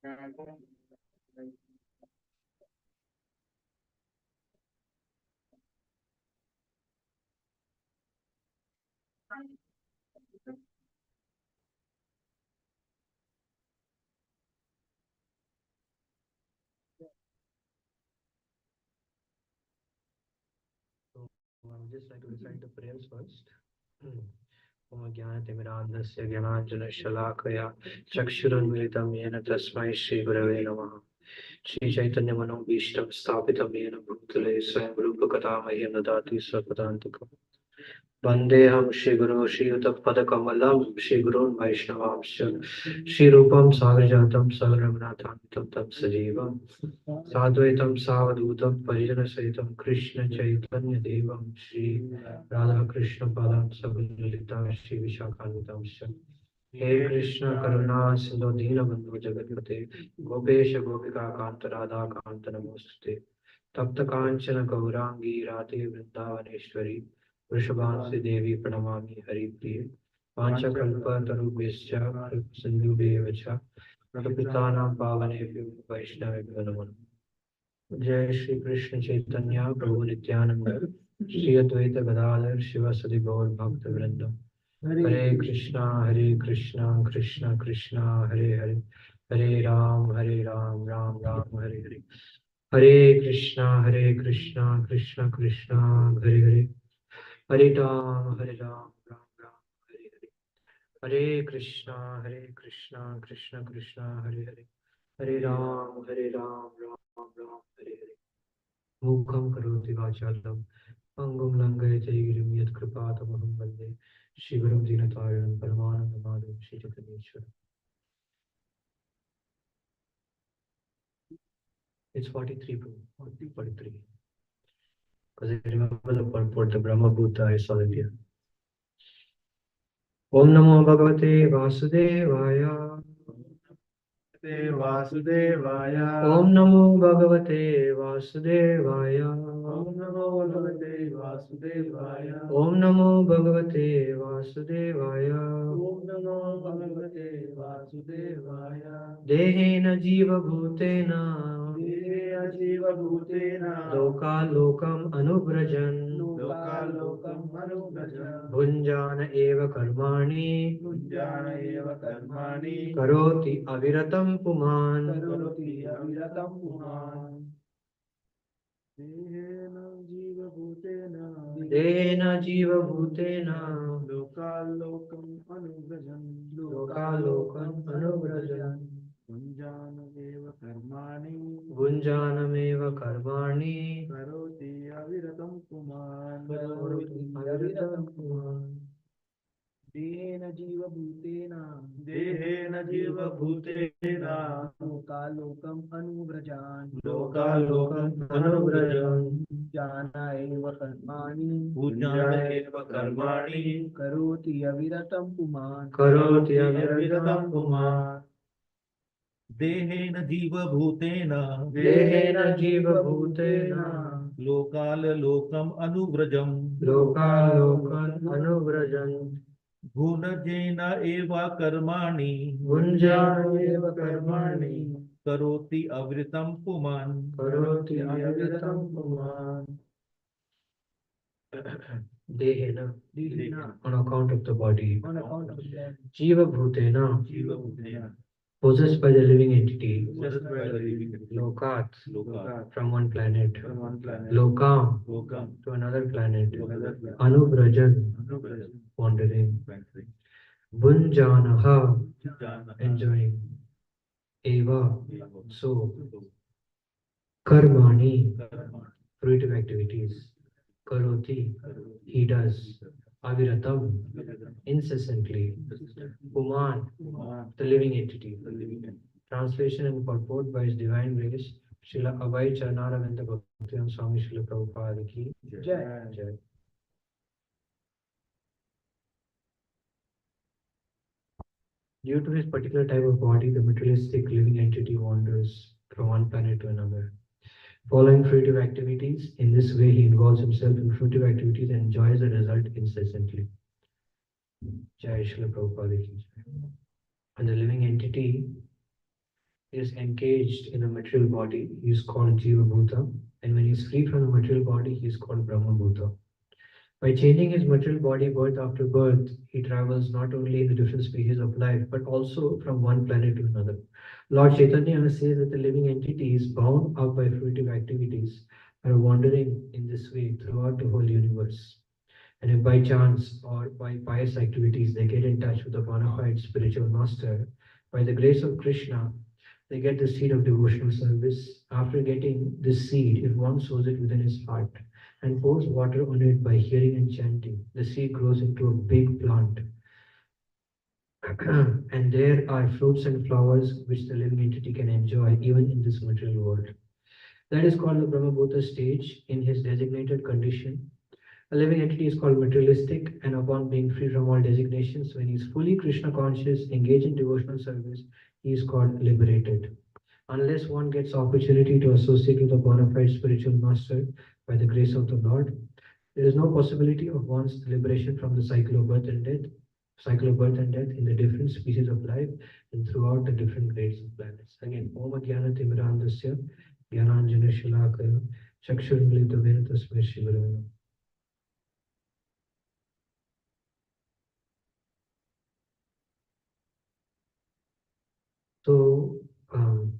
I would just like to recite the prayers first. Om Jnanatimirandasya Jnananjana Chakshurunmilitam Yena Tasmai Shri Gurave Namaha. Shri Chaitanya Manobhishtam Sthapitam Yena Bhutale Swayam Rupa Katamahyam Dadati Swapadantikam. Vandeham Shri Guru Shri Utappadakamalam Shri Gurun Vaishnavamsya Shri Rupam Sagrajatam Sagramanatamitam Tam Sajivam Sadvaitam Savadutam Parijana Sahitam Krishna Chaitanya Devam Shri Radha Krishna Padam Sabalita Shri Vishakanitam He Krishna Karuna Sindhu Deenabandhu Jagatpate Gopesha Gopika Kanta Radha Kanta Namostate Tapta Kanchana Gaurangi Radhe Vrindavaneshwari Vrishabhansi Devi Pranamami Hari Priye Pancha Kalpa Tarubhescha Sindhu Devacha Prapitanam Pavanebhyo Vaishnavebhyo Namo Jai Shri Krishna Chaitanya Prabhu Nityananda Shri Advaita Gadadhar Shivasadi Gaur Bhakta Vrinda Hare Krishna Krishna Krishna Hare Hare Hare Ram Ram Ram Hare Hare Hare Krishna Krishna Krishna Hare Hare Hare Ram Ram Ram Hare Hare Hare Krishna Krishna Krishna Hare Hare Hare Ram Ram Hare Hare Mukham karoti vachalam Angum langayate girim yat kripatamaham vande Shivaram dinataranam paramanandamaram Shri Chaitanyeshwaram. It's 43, bro. 43. Because I remember the purport, the Brahma Bhuta, I saw it here. Om Namo Bhagavate Vasudevaya. Vasudevaya. Om Namo Bhagavate Vasudevaya. Om Namo Bhagavate Vasudevaya. Om Namo Bhagavate Vasudevaya. Om Namo Bhagavate Vasudevaya. Dehena Jiva Bhutena Deheya Jiva Bhutena Loka Lokam Anubrajan Lokalokam Anubraja Bhunjana Eva Karmani Bhunjana Eva Karmani Karoti Aviratam Puman Karoti Aviratam Puman. Dehena Jiva Bhutena Dehena Jiva Bhutena Lokalokam Anubrajan Loka Lokam Anubrajan Bhunjana Eva Karmani Bhunjanam Eva Karmani Karoti Aviratam Puman. Karoti Aviratam Puman Dehena Jiva Bhutena Dehena Jiva Bhutena Lokalokam Anubrajan Lokalokam Anubrajan Jana Eva Karmani Bhujana Eva Karmani Karoti Aviratam Puman. Karoti Aviratam Puman देहेन जीवभूतेन Dehena Jiva Bhutena लोकालोकम अनुव्रजम Lokalokam Anubrajan गुणजेन एव कर्माणि Bhunjana Eva Karmani करोति अवृतं पुमान् Karoti Aviratam Puman Dehena on account of the body On account of that, Jiva Bhutena जीवभूतेन possessed by the living entity possessed by the living entity. Lokat लोकात् from one planet from one planet Lokam लोकं to another planet to another planet Anubrajan अनुव्रजं wandering wandering Bhunjanaha जानः enjoying Eva एव so Karmani कर्माणि fruitive activities Karoti he does Aviratam incessantly Puman the living entity translation and purport by His Divine Grace Srila Abhay Charanaravindra Bhaktivedanta Swami Srila Prabhupada ki Jai. Jai. Due to his particular type of body, the materialistic living entity wanders from one planet to another. Following fruitive activities, in this way he involves himself in fruitive activities and enjoys the result incessantly. Jai Srila Prabhupada ki Jai. And the living entity is engaged in a material body, he is called Jiva Bhuta. And when he is free from the material body, he is called Brahma Bhuta. By changing his material body birth after birth, he travels not only in the different species of life, but also from one planet to another. Lord Chaitanya says that the living entities bound up by fruitive activities are wandering in this way throughout the whole universe. And if by chance or by pious activities they get in touch with a bona fide spiritual master, by the grace of Krishna, they get the seed of devotional service. After getting this seed, if one sows it within his heart and pours water on it by hearing and chanting, the seed grows into a big plant. And there are fruits and flowers which the living entity can enjoy even in this material world. That is called the Brahmabhuta stage in his designated condition. A living entity is called materialistic, and upon being free from all designations, when he is fully Krishna conscious, engaged in devotional service, he is called liberated. Unless one gets opportunity to associate with a bona fide spiritual master by the grace of the Lord, there is no possibility of one's liberation from the cycle of birth and death, in the different species of life and throughout the different grades of planets. Again, Om Jnana Timirandasya Jnananjana Shalakaya Chakshurmilitavena Tasmai Shri Gurave Namaha. So, I'd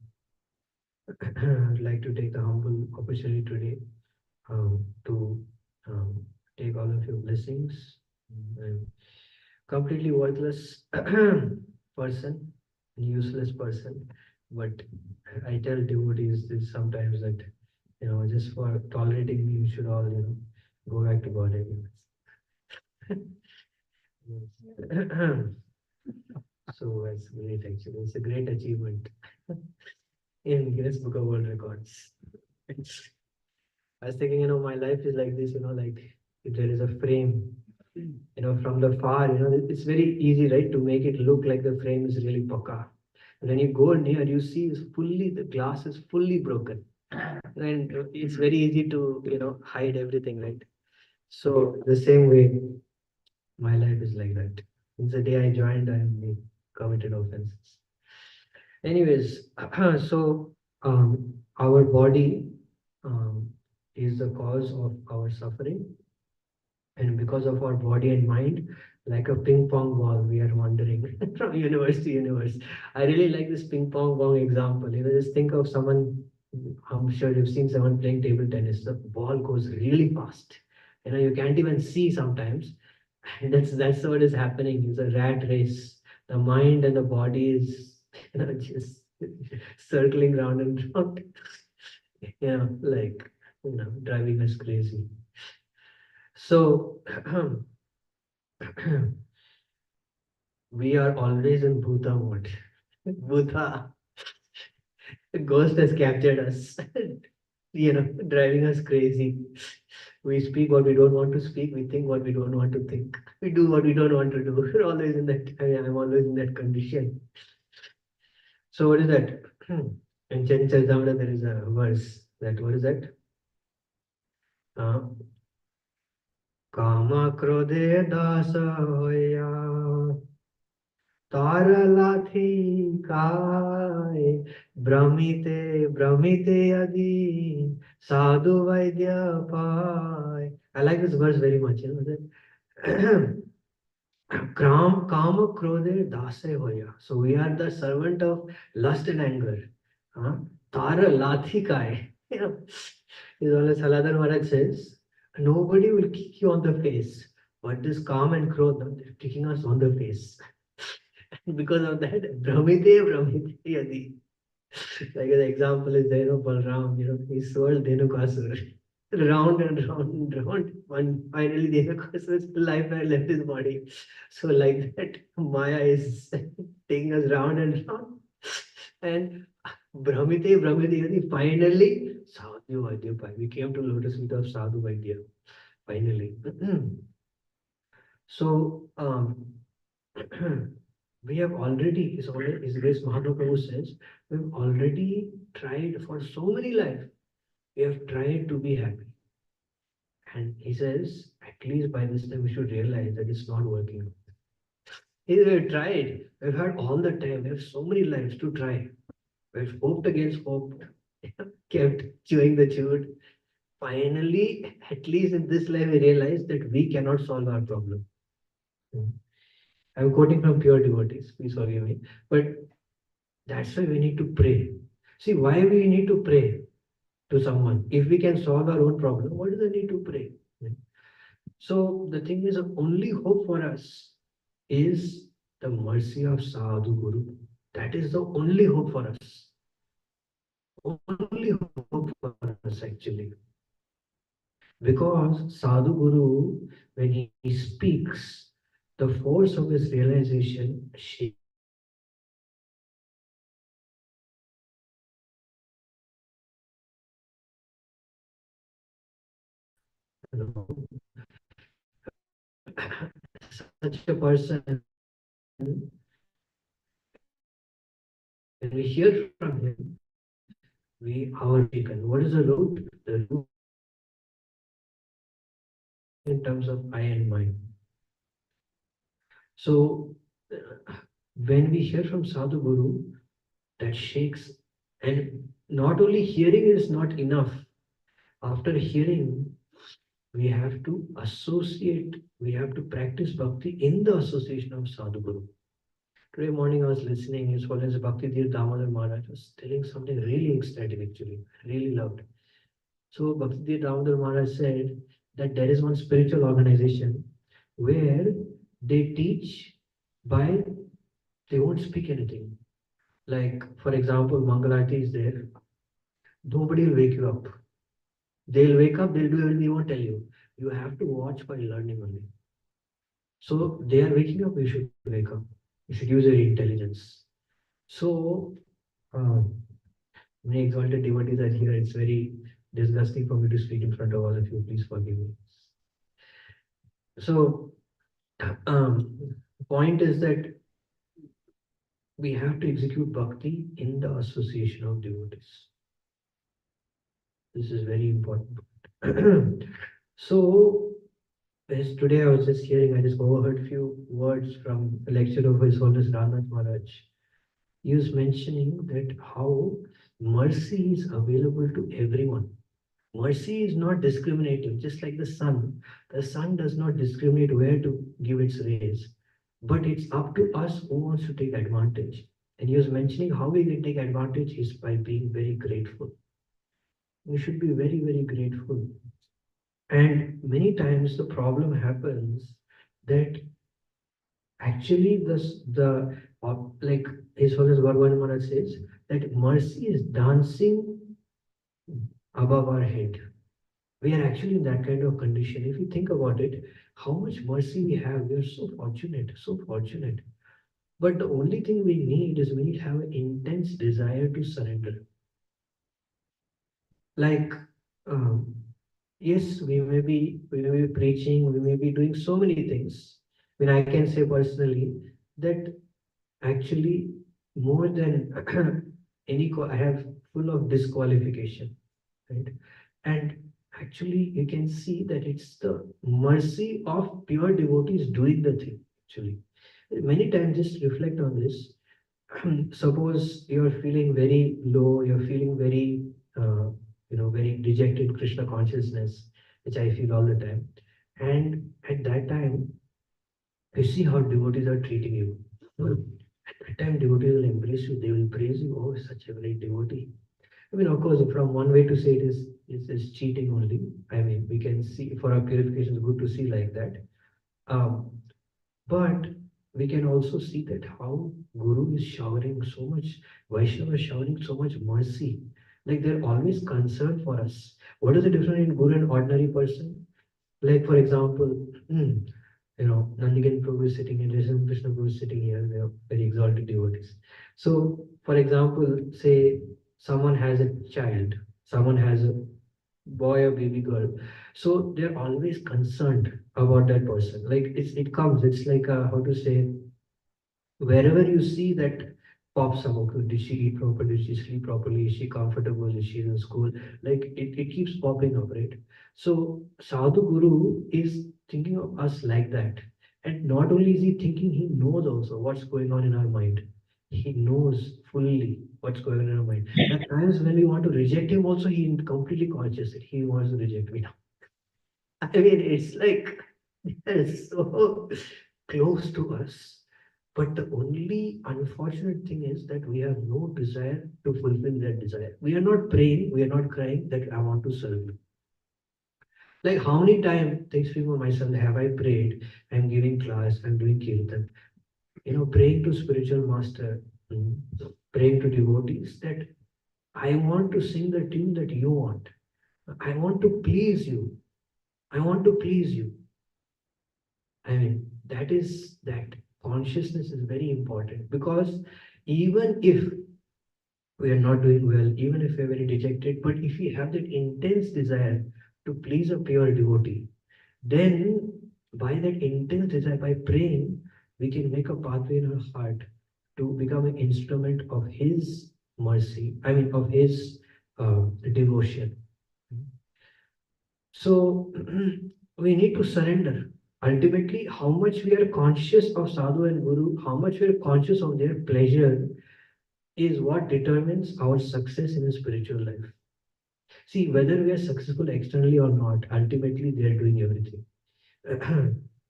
like to take the humble opportunity today to take all of your blessings. I'm completely worthless person, useless person, but I tell devotees this sometimes that, just for tolerating me, you should all, go back to God anyways. So it's great actually. It's a great achievement in Guinness Book of World Records. I was thinking, my life is like this, like if there is a frame, from the far, it's very easy, right, to make it look like the frame is really paka. When you go near, you see the glass is fully broken. And it's very easy to, hide everything, right? So the same way, my life is like that. Since the day I joined, I have committed offenses. Anyways, so our body is the cause of our suffering, and because of our body and mind, like a ping pong ball, we are wandering from universe to universe. I really like this ping pong ball example. Just think of someone. I'm sure you've seen someone playing table tennis. The ball goes really fast. You can't even see sometimes. And that's what is happening. It's a rat race. The mind and the body is, just circling round and round. Like, driving us crazy. So we are always in Bhuta mode. Bhuta, the ghost has captured us, driving us crazy. We speak what we don't want to speak, we think what we don't want to think, we do what we don't want to do. We're always in that, I'm always in that condition. So what is that? In Charitamrita there is a verse that, what is that? Kama krodhe dasa hoya Taralathi kai Brahmite adi sadhu vaidya pai. I like this verse very much. That Kama krodhe dase hoya. So we are the servant of lust and anger. Tara lathi kai. Is always Haladar Maharaj says, nobody will kick you on the face. But this calm and krodha, they're kicking us on the face. Because of that, Brahmite Yadi. Like the example is there of Balram, he swirled Dhenukasur. Round and round and round. Finally, Dhenukasura's life had left his body. So, like that, Maya is taking us round and round. And Brahmite Yadi, finally, Sadhu Vaidya. We came to lotus feet of Sadhu Vaidya. Finally. So, we have already, His Grace Mahaprabhu says, we've already tried for so many lives. We have tried to be happy. And he says, at least by this time we should realize that it's not working. We've tried. We've had all the time. We have so many lives to try. We've hoped against hope, kept chewing the chewed. Finally, at least in this life, we realized that we cannot solve our problem. Hmm. I'm quoting from pure devotees, please forgive me. But that's why we need to pray. See, why we need to pray to someone? If we can solve our own problem, what is the need to pray? Hmm. So the thing is, the only hope for us is the mercy of Sadhu Guru. That is the only hope for us. Only hope for us actually. Because Sadhu Guru, when he speaks, the force of his realization shakes. Such a person, when we hear from him, we are taken. What is the root? The root in terms of I and mind. So when we hear from Sadhu Guru, that shakes, and not only hearing is not enough. After hearing, we have to associate, we have to practice bhakti in the association of Sadhu Guru. Today morning I was listening, His Holiness Bhakti Dev Damodar Maharaj was telling something really ecstatic actually, really loved. So Bhakti Dev Damodar Maharaj said that there is one spiritual organization where they teach by, they won't speak anything. Like, for example, Mangalarti is there, nobody will wake you up. They'll wake up, they'll do everything, they won't tell you. You have to watch while learning only. So they are waking up, you should wake up. You should use your intelligence. So many exalted devotees are here. It's very disgusting for me to speak in front of all of you. Please forgive me. So point is that we have to execute bhakti in the association of devotees. This is very important. So as today I was just hearing, I just overheard few words from a lecture of His Holiness Ramnath Maharaj. He was mentioning that how mercy is available to everyone. Mercy is not discriminating, just like the sun. The sun does not discriminate where to give its rays, but it's up to us who wants to take advantage. And he was mentioning how we can take advantage is by being very grateful. We should be very, very grateful. And many times the problem happens that actually like His Holiness Bhagavan Maharaj says that mercy is dancing above our head. We are actually in that kind of condition. If you think about it, how much mercy we have, we are so fortunate, so fortunate. But the only thing we need is we need to have an intense desire to surrender. Like, um, yes, we may be preaching, we may be doing so many things. I mean, I can say personally that actually more than I have full of disqualification, right? And actually you can see that it's the mercy of pure devotees doing the thing actually. Many times just reflect on this. Suppose you're feeling very low, you're feeling very very dejected Krishna consciousness, which I feel all the time. And at that time you see how devotees are treating you. At that time devotees will embrace you, they will praise you. Oh, such a great devotee. I mean, of course, from one way to say it is cheating only. I mean, we can see for our purification, it's good to see like that. Um, but we can also see that how Guru is showering so much, Vaishnava is showering so much mercy. Like they're always concerned for us. What is the difference in Guru and ordinary person? Like, for example, Nandigan Prabhu is sitting here, Krishna Prabhu is sitting here, they are very exalted devotees. So, for example, say someone has a child, someone has a boy or baby girl, so they're always concerned about that person. Like it's like how to say, wherever you see that pops up, okay, did she eat properly, did she sleep properly, is she comfortable, is she in school, like it keeps popping up, right? So Sadhu Guru is thinking of us like that, and not only is he thinking, he knows also what's going on in our mind. He knows fully what's going on in our mind. At times when we want to reject him, also he is completely conscious that he wants to reject me now. I mean, it's like it's so close to us. But the only unfortunate thing is that we have no desire to fulfill that desire. We are not praying, we are not crying that I want to serve you. Like how many times, thanks for myself, have I prayed? I'm giving class, I'm doing kirtan, praying to spiritual master, mm, praying to devotees that I want to sing the tune that you want. I want to please you. I want to please you. I mean, that consciousness is very important because even if we are not doing well, even if we are very dejected, but if we have that intense desire to please a pure devotee, then by that intense desire, by praying, we can make a pathway in our heart to become an instrument of His mercy, I mean, of His devotion. So we need to surrender. Ultimately, how much we are conscious of sadhu and guru, how much we are conscious of their pleasure is what determines our success in a spiritual life. See, whether we are successful externally or not, ultimately they are doing everything.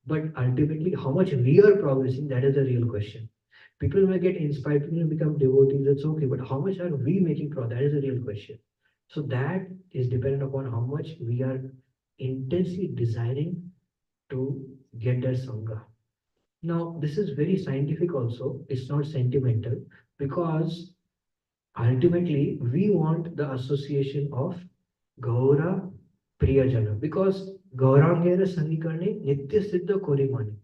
But ultimately, how much we are progressing, that is the real question. People may get inspired, people may become devotees, that's okay, but how much are we making progress? That is the real question. So that is dependent upon how much we are intensely desiring to get that Sangha. Now, this is very scientific also, it's not sentimental, because ultimately we want the association of Gaura Priyajana, because Gaurangera Sangikarne Nitya Siddha Korimani.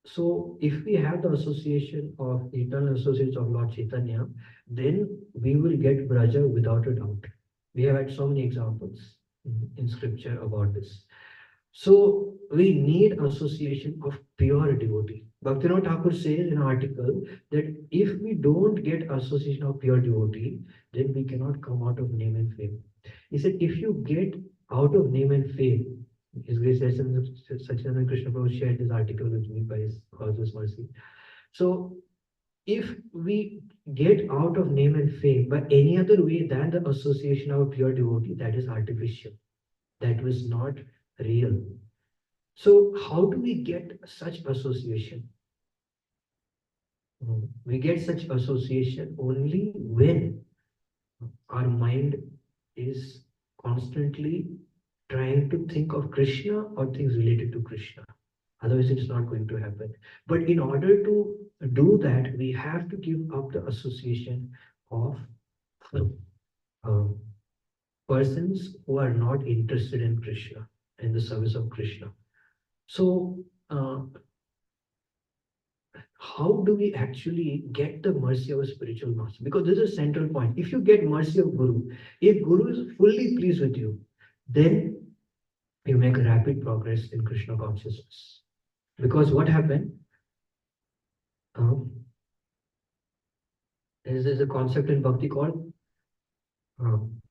So if we have the association of eternal associates of Lord Chaitanya, then we will get Braja without a doubt. We have had so many examples in scripture about this. So we need association of pure devotee. Bhaktivinoda Thakur says in an article that if we don't get association of pure devotee, then we cannot come out of name and fame. He said, if you get out of name and fame, His Grace Satchidananda Krishna Prabhu shared this article with me by His causeless mercy. So if we get out of name and fame by any other way than the association of a pure devotee, that is artificial. That was not real. So how do we get such association? We get such association only when our mind is constantly trying to think of Krishna or things related to Krishna. Otherwise, it's not going to happen. But in order to do that, we have to give up the association of uh, persons who are not interested in Krishna, in the service of Krishna. So, how do we actually get the mercy of a spiritual master? Because this is a central point. If you get mercy of Guru, if Guru is fully pleased with you, then you make rapid progress in Krishna consciousness. Because what happened? Um, there's a concept in Bhakti called um,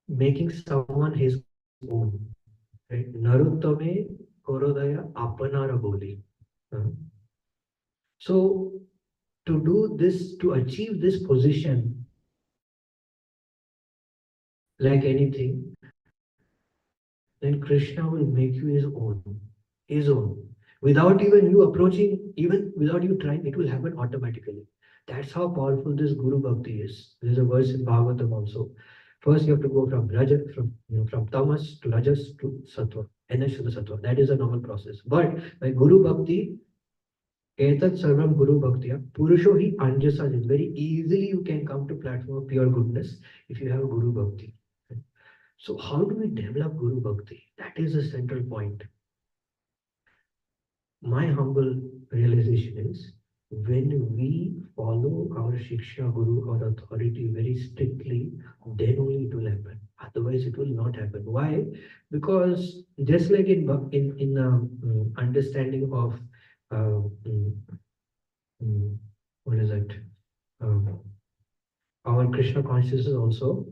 making someone his own. Right? Naruttame Korodaya Apanara Boli. So to do this, to achieve this position, like anything, then Krishna will make you his own, his own. Without even you approaching, even without you trying, it will happen automatically. That's how powerful this Guru Bhakti is. There's a verse in Bhagavatam also. First, you have to go from Raja, from Tamas to Rajas to Sattva, and then Shuddha Sattva. That is a normal process. But by Guru Bhakti, Etat Sarvam Guru Bhaktiya, Purusho hi Anjasa. Very easily you can come to platform of pure goodness if you have Guru Bhakti. So how do we develop Guru Bhakti? That is a central point. My humble realization is when we follow our Shiksha Guru or authority very strictly, then only it will happen. Otherwise, it will not happen. Why? Because just like in understanding of uh, mm, what is it? Um, our Krishna consciousness also,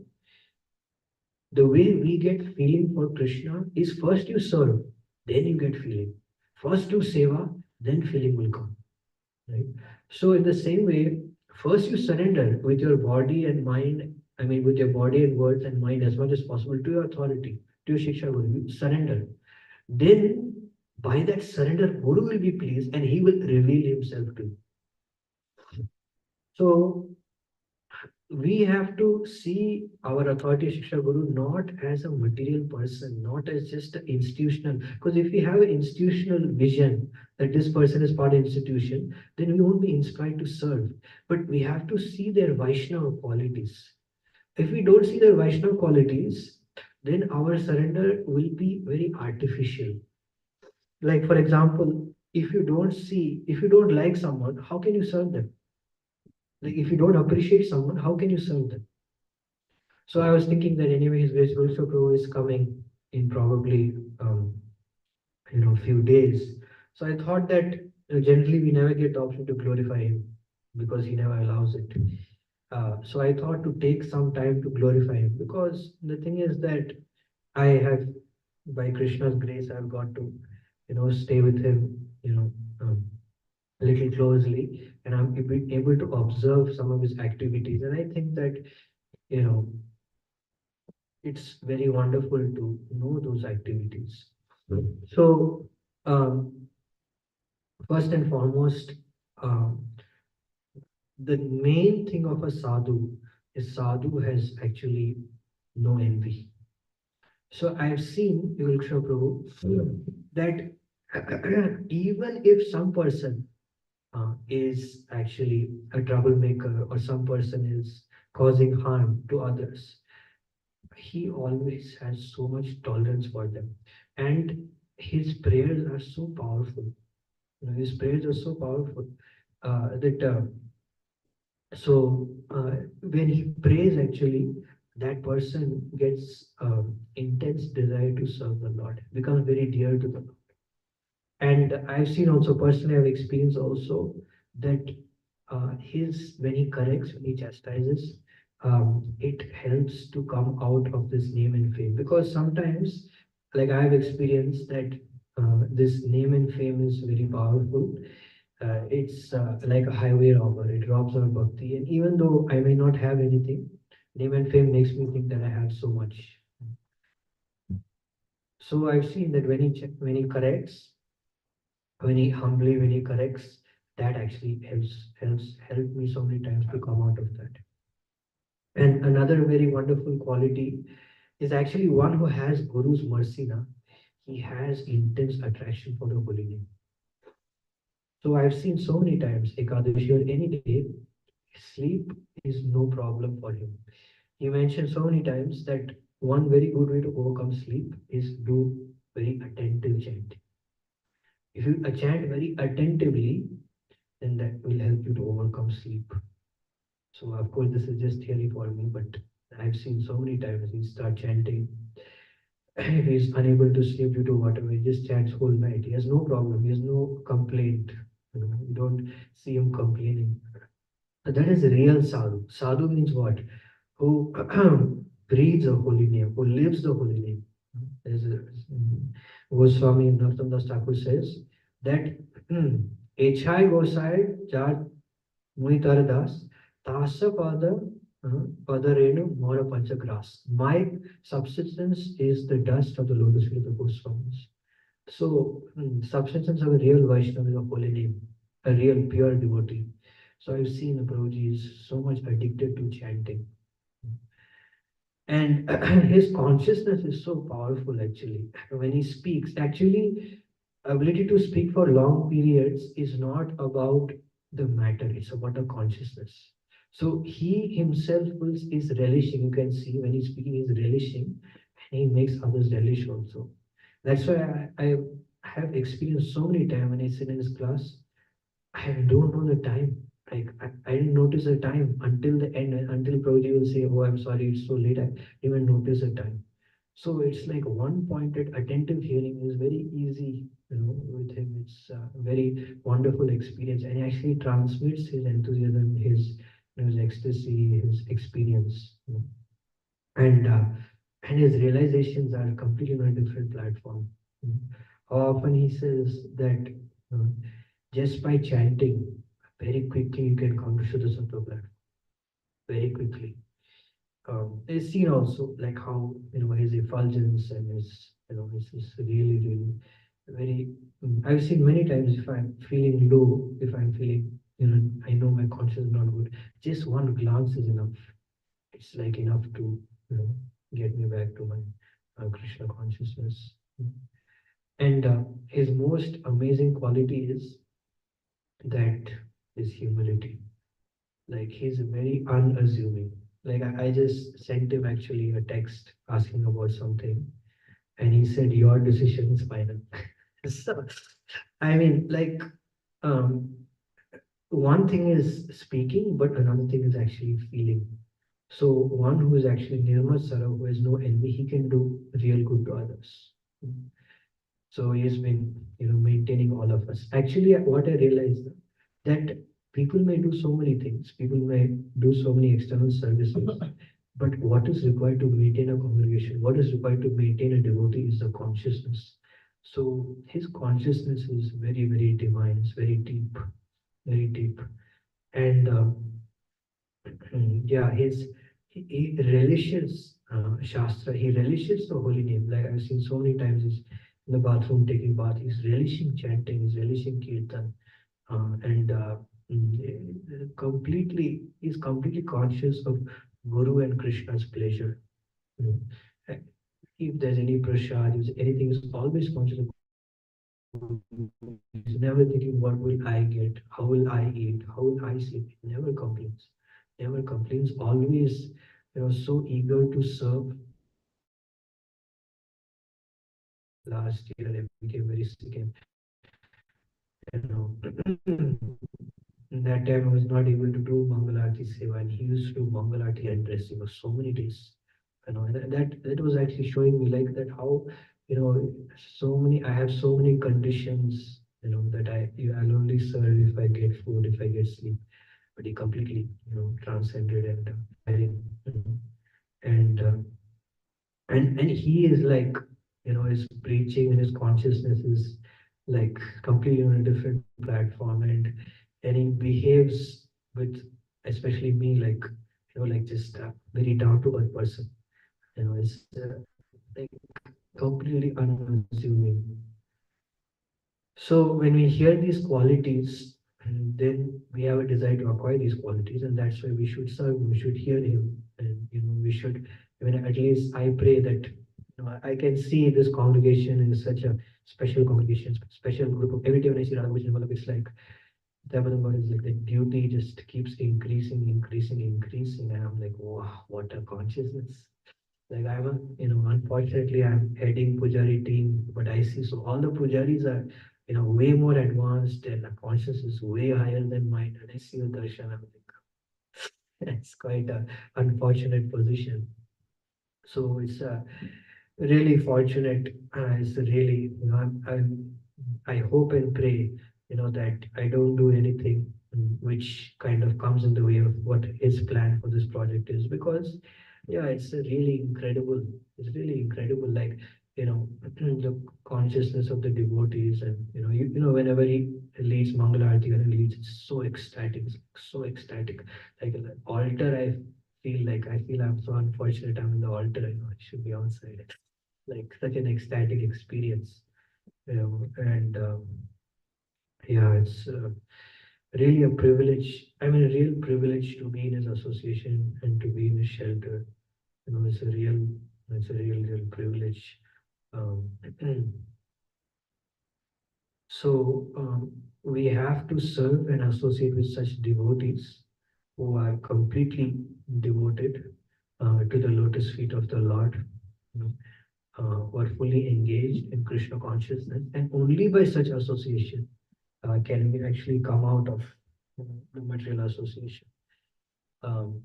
The way we get feeling for Krishna is first you serve, then you get feeling. First do seva, then feeling will come. Right? So in the same way, first you surrender with your body and mind, I mean with your body and words and mind as much as possible to your authority, to your Shiksha Guru. You surrender. Then by that surrender, Guru will be pleased and he will reveal himself to you. So we have to see our authority Shiksha Guru not as a material person, not as just an institutional. Because if we have an institutional vision that this person is part of institution, then we won't be inspired to serve. But we have to see their Vaishnava qualities. If we don't see their Vaishnava qualities, then our surrender will be very artificial. Like for example, if you don't like someone, how can you serve them? Like if you don't appreciate someone, how can you serve them? So I was thinking that anyway, his Grace Wilshire Prabhu is coming in probably few days. So I thought that generally we never get the option to glorify him because he never allows it. So I thought to take some time to glorify him because the thing is that I have, by Krishna's grace, I've got to stay with him a little closely, and I'm able to observe some of his activities, and I think that you know it's very wonderful to know those activities. So, first and foremost, um, the main thing of a sadhu is sadhu has actually no envy. So I've seen, Yogesh Prabhu, that even if some person is actually a troublemaker or some person is causing harm to others, he always has so much tolerance for them. And his prayers are so powerful. His prayers are so powerful that when he prays, actually, that person gets intense desire to serve the Lord, becomes very dear to the Lord. And I've seen also personally, I've experienced also that his when he corrects, when he chastises, it helps to come out of this name and fame. Because sometimes, like I've experienced that this name and fame is very powerful. It's like a highway robber. It robs our bhakti. And even though I may not have anything, name and fame makes me think that I have so much. So I've seen that when he corrects, when he corrects, that actually helped me so many times to come out of that. And another very wonderful quality is actually one who has Guru's mercy now. He has intense attraction for the holy name. So I've seen so many times, Ekadashi or any day, sleep is no problem for him. He mentioned so many times that one very good way to overcome sleep is do very attentive chanting. If you chant very attentively, then that will help you to overcome sleep. So of course this is just theory for me, but I've seen so many times he start chanting. If he's unable to sleep due to whatever, he just chants whole night. He has no problem, he has no complaint. You don't see him complaining. That is real sadhu. Sadhu means what? Who breathes the holy name, who lives the holy name. There's a Goswami Narottam Das Thakur says that Echai Gosai Jar Munitara Das Tasa Pada Padarenu Mora Panchagras. My subsistence is the dust of the lotus feet of the Goswamis. So, subsistence of a real Vaishnava is a holy name, a real pure devotee. So, I've seen Prabhuji is so much addicted to chanting. And his consciousness is so powerful actually. When he speaks, actually, ability to speak for long periods is not about the matter, it's about the consciousness. So he himself is relishing. You can see when he's speaking, he's relishing, and he makes others relish also. That's why I have experienced so many times when I sit in his class, I don't know the time. Like I didn't notice the time until the end, until Prabhuji will say, "Oh, I'm sorry, it's so late." I didn't even notice the time. So it's like one-pointed attentive hearing is very easy, with him. It's a very wonderful experience, and he actually transmits his enthusiasm, his ecstasy, his experience. And and his realizations are completely on a different platform. Mm. How often he says that uh, just by chanting, very quickly you can come to Shuddha Sattva platform, very quickly. Is seen also like how his effulgence and his his really really very. I've seen many times if I'm feeling low, if I'm feeling I know my conscience is not good. Just one glance is enough. It's like enough to get me back to my Krishna consciousness. Mm. And his most amazing quality is that is humility. Like he's very unassuming. Like I just sent him actually a text asking about something, and he said, "Your decision is final." So, I mean, like, um, one thing is speaking, but another thing is actually feeling. So, one who is actually Nirmal Sara, who has no envy, he can do real good to others. So he's been, maintaining all of us. Actually, what I realized that people may do so many things. People may do so many external services, but what is required to maintain a congregation, what is required to maintain a devotee is the consciousness. So his consciousness is very, very divine. It's very deep, very deep. And yeah, he relishes Shastra. He relishes the holy name. Like I've seen so many times, he's in the bathroom taking bath. He's relishing chanting. He's relishing kirtan, and he's completely conscious of Guru and Krishna's pleasure. Mm. Uh, If there's any prasad, if anything, is always conscious of He's never thinking, what will I get? How will I eat? How will I sleep? He never complains. Never complains. Always, so eager to serve. Last year, I became very sick, and that time I was not able to do Mangalarti Seva, and he used to do Mangalarti headdress for so many days. And that was actually showing me like that how so many I have so many conditions that I'll only serve if I get food, if I get sleep. But he completely transcended and firing, and and he is like his preaching and his consciousness is like completely on a different platform, and he behaves with especially me like like just a very down to earth person. It's like completely unassuming. So when we hear these qualities, then we have a desire to acquire these qualities, and that's why we should serve. We should hear him, and we should. I mean, at least I pray that I can see this congregation is such a special congregation, special group of every day when I see Radha Krishna Vallabh, it's like Devadabar is like the beauty just keeps increasing, increasing, increasing, and I'm like, wow, what a consciousness! Like I'm a, unfortunately I'm heading Pujari team, but I see so all the Pujaris are, way more advanced and the conscious is way higher than mine. And I see the darshan, I'm like, it's quite a unfortunate position. So it's really fortunate. It's really, I hope and pray, that I don't do anything which kind of comes in the way of what his plan for this project is. Because, yeah, it's a really incredible. It's really incredible. Like, the consciousness of the devotees, and whenever he leads Mangalarti and he leads, it's so ecstatic, it's so ecstatic. Like the altar, I feel I'm so unfortunate. I'm in the altar. I should be on side. Like such an ecstatic experience, and yeah, it's really a privilege. I mean, a real privilege to be in his association and to be in his shelter. It's a real privilege. Um, so we have to serve and associate with such devotees who are completely devoted to the lotus feet of the Lord. You know, who are fully engaged in Krishna consciousness, and only by such association can we actually come out of the material association. Um,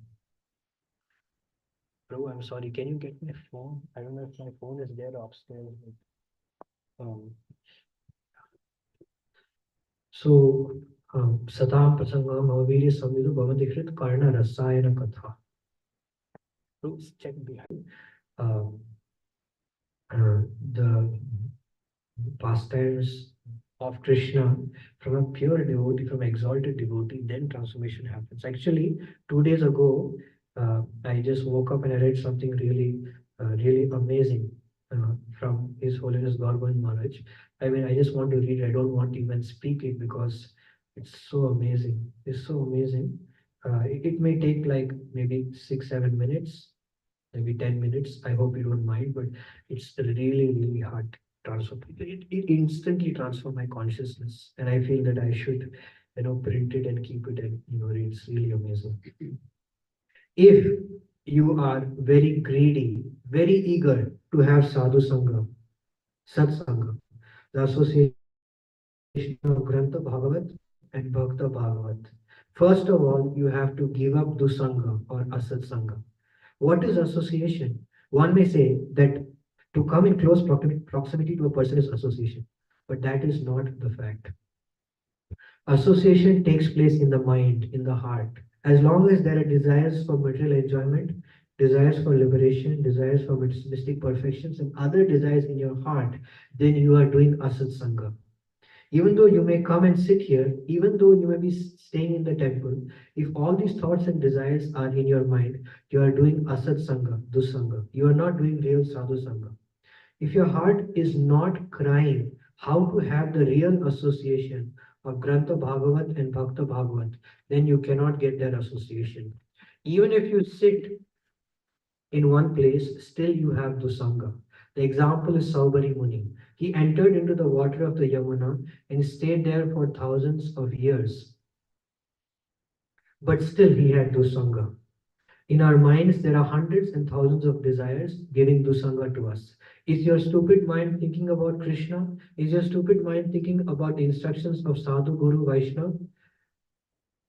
Bro, I'm sorry. Can you get my phone? I don't know if my phone is there upstairs. Um, so, Satam Prasangam Aviri Samvidu Bhavati Hrit Karna Rasayana Katha. Please check behind. the pastimes of Krishna from a pure devotee, from exalted devotee, then transformation happens. Actually, 2 days ago, I just woke up and I read something really amazing from His Holiness Gauravan Maharaj. I mean, I just want to read. I don't want to even speak it because it's so amazing. It's so amazing. It may take like maybe 6, 7 minutes, maybe 10 minutes. I hope you don't mind, but it's really hard transfer. It instantly transform my consciousness, and I feel that I should, print it and keep it, and it's really amazing. If you are very greedy, very eager to have sadhu sangha, satsanga, the association of Grantha Bhagavat and Bhakta Bhagavat. First of all, you have to give up dusanga or asatsanga. What is association? One may say that to come in close proximity to a person is association, but that is not the fact. Association takes place in the mind, in the heart. As long as there are desires for material enjoyment, desires for liberation, desires for mystic perfections, and other desires in your heart, then you are doing asat sangha. Even though you may come and sit here, even though you may be staying in the temple, if all these thoughts and desires are in your mind, you are doing asat sangha, dusanga. You are not doing real sadhu sangha. If your heart is not crying how to have the real association of Grantha Bhagavat and Bhakta Bhagavat, then you cannot get that association. Even if you sit in one place, still you have dusanga. The example is Saubari Muni. He entered into the water of the Yamuna and stayed there for thousands of years, but still he had dusanga. In our minds, there are hundreds and thousands of desires giving dusanga to us. Is your stupid mind thinking about Krishna? Is your stupid mind thinking about the instructions of Sadhu, Guru, Vaishnava?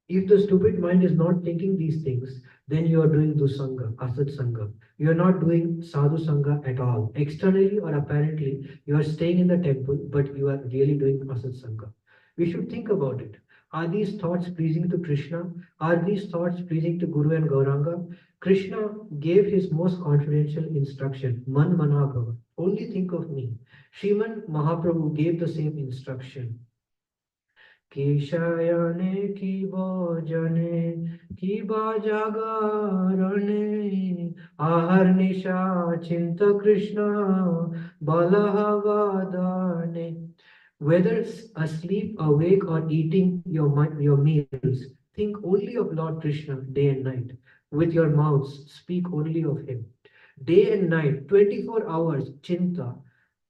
If the stupid mind is not thinking these things, then you are doing dusanga, asat sangha. You are not doing sadhu sangha at all. Externally or apparently, you are staying in the temple, but you are really doing asat sangha. We should think about it. Are these thoughts pleasing to Krishna? Are these thoughts pleasing to Guru and Gauranga? Krishna gave his most confidential instruction, Man Manabhava. Only think of me. Sriman Mahaprabhu gave the same instruction. কিশায়নে কি ভজনে কি বা জাগরণে আহার নিশা চিন্তা Krishna বলহবদনে. Whether it's asleep, awake, or eating your meals, think only of Lord Krishna day and night. With your mouths, speak only of Him. Day and night, 24 hours, chinta,